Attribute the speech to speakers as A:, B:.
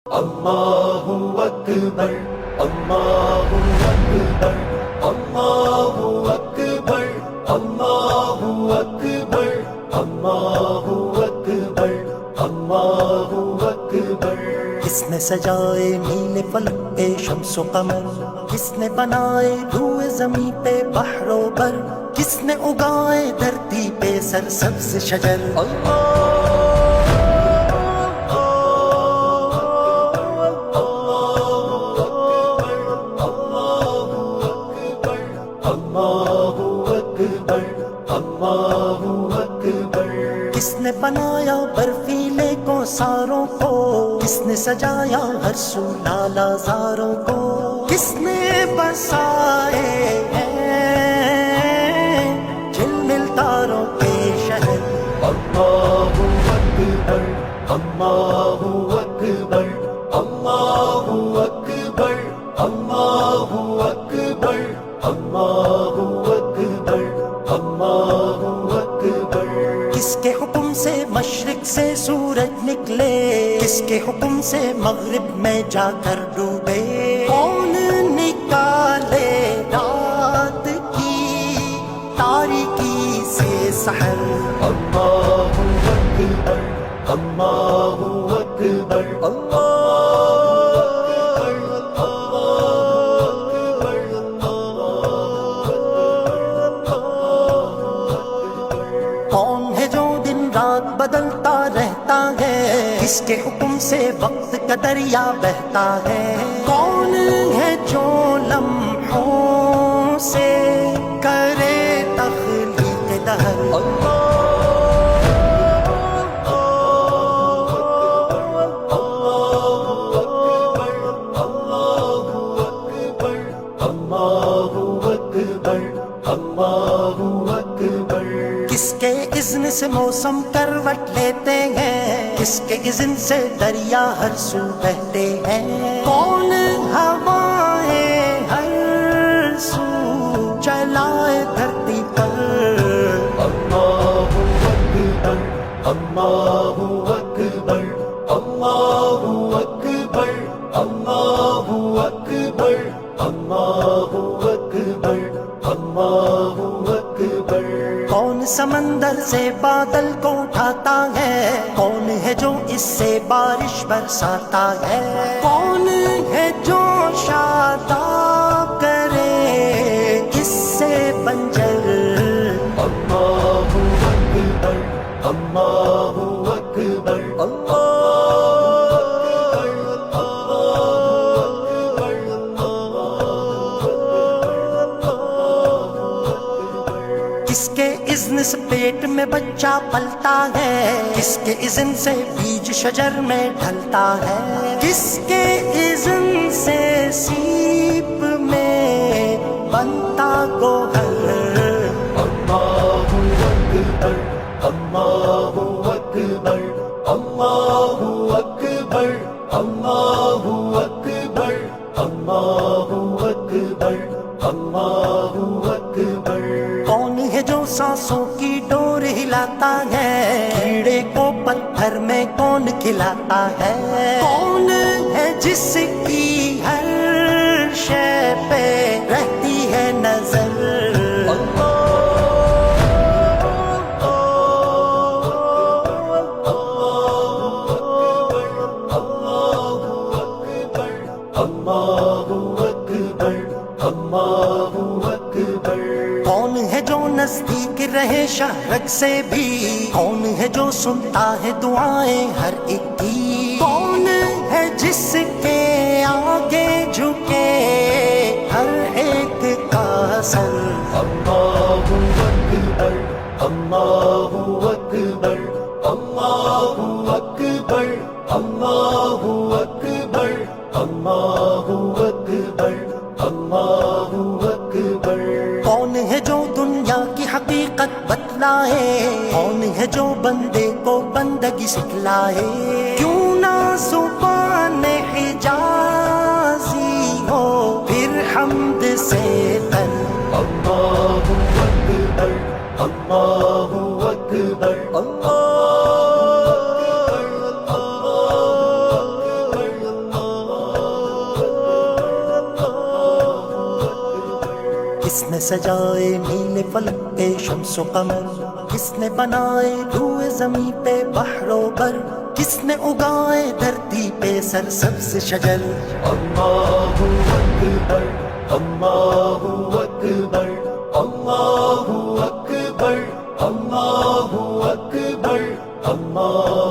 A: اللہ اکبر اللہ اکبر اللہ اکبر اللہ اکبر اللہ اکبر اللہ اکبر۔
B: کس نے سجائے نیلے فلک پہ شمس و قمر، کس نے بنائے روئے زمیں پہ بحر و بر، کس نے اگائے دھرتی پہ سرسبز شجر۔ کس نے بنایا برفیلے کو ساروں کو، کس نے سجایا ہر سو لالا زاروں کو، کس نے بسائے ہیں جھلمل تاروں کے شہر۔
A: اللہ اکبر اللہ اکبر اللہ اکبر اللہ اکبر اللہ اکبر اللہ اکبر۔
B: کس کے حکم سے مشرق سے سورج نکلے، کس کے حکم سے مغرب میں جا کر ڈوبے، کون نکالے رات کی تاریکی سے سحر۔
A: اللہ اکبر اللہ اکبر اللہ
B: کون ہے جو دن رات بدلتا رہتا ہے، کس کے حکم سے وقت کا دریا بہتا ہے، کون ہے جو لمحوں سے کرے تخلیق دہر۔ کس کے اذن سے موسم کروٹ لیتے ہیں، کس کے اذن سے دریا ہر سو بہتے ہیں، کون ہوائیں ہر سو چلائے دھرتی پر۔
A: اللہ اکبر اللہ اکبر اللہ اکبر اللہ اکبر اللہ اکبر اللہ اکبر۔
B: کون سمندر سے بادل کو اٹھاتا ہے، کون ہے جو اس سے بارش برساتا ہے، کون ہے جو شاداب کرے اس سے بنجر۔
A: اللہ اکبر اللہ اکبر اللہ
B: کس کے اذن سے پیٹ میں بچہ پلتا ہے، کس کے اذن سے بیج شجر میں ڈھلتا ہے، کس کے اذن سے سیپ میں بنتا گوہر۔
A: اللہ اکبر اللہ اکبر اللہ اکبر اللہ اکبر اللہ اکبر اللہ اکبر۔
B: کون ہے جو سانسوں کی ڈور ہلاتا ہے، کیڑے کو پتھر میں کون کھلاتا ہے، کون ہے جس کی ہر شے پہ رہتی ہے نظر۔ کون ہے جو نزدیک رہے شہرک سے بھی، کون ہے جو سنتا ہے دعائیں ہر ایک کی، کون ہے جس کے آگے جھکے ہر ایک کا سر۔
A: اللہ اکبر اللہ اکبر اللہ اکبر اللہ اکبر اللہ اکبر اللہ اکبر۔
B: کون ہے جو دنیا کی حقیقت بتلائے، کون ہے جو بندے کو بندگی سکھلائے، کیوں نہ زبان حجازی ہو پھر حمد سے تر۔
A: اللہ اکبر اللہ اکبر اللہ
B: نے سجائے نیلے فلک پہ شمس و قمر، کس نے بنائے روئے زمیں پہ بحر و بر، کس نے اگائے دھرتی پہ سرسبز شجر۔
A: اللہ اکبر اللہ اکبر اللہ اکبر اللہ اکبر اللہ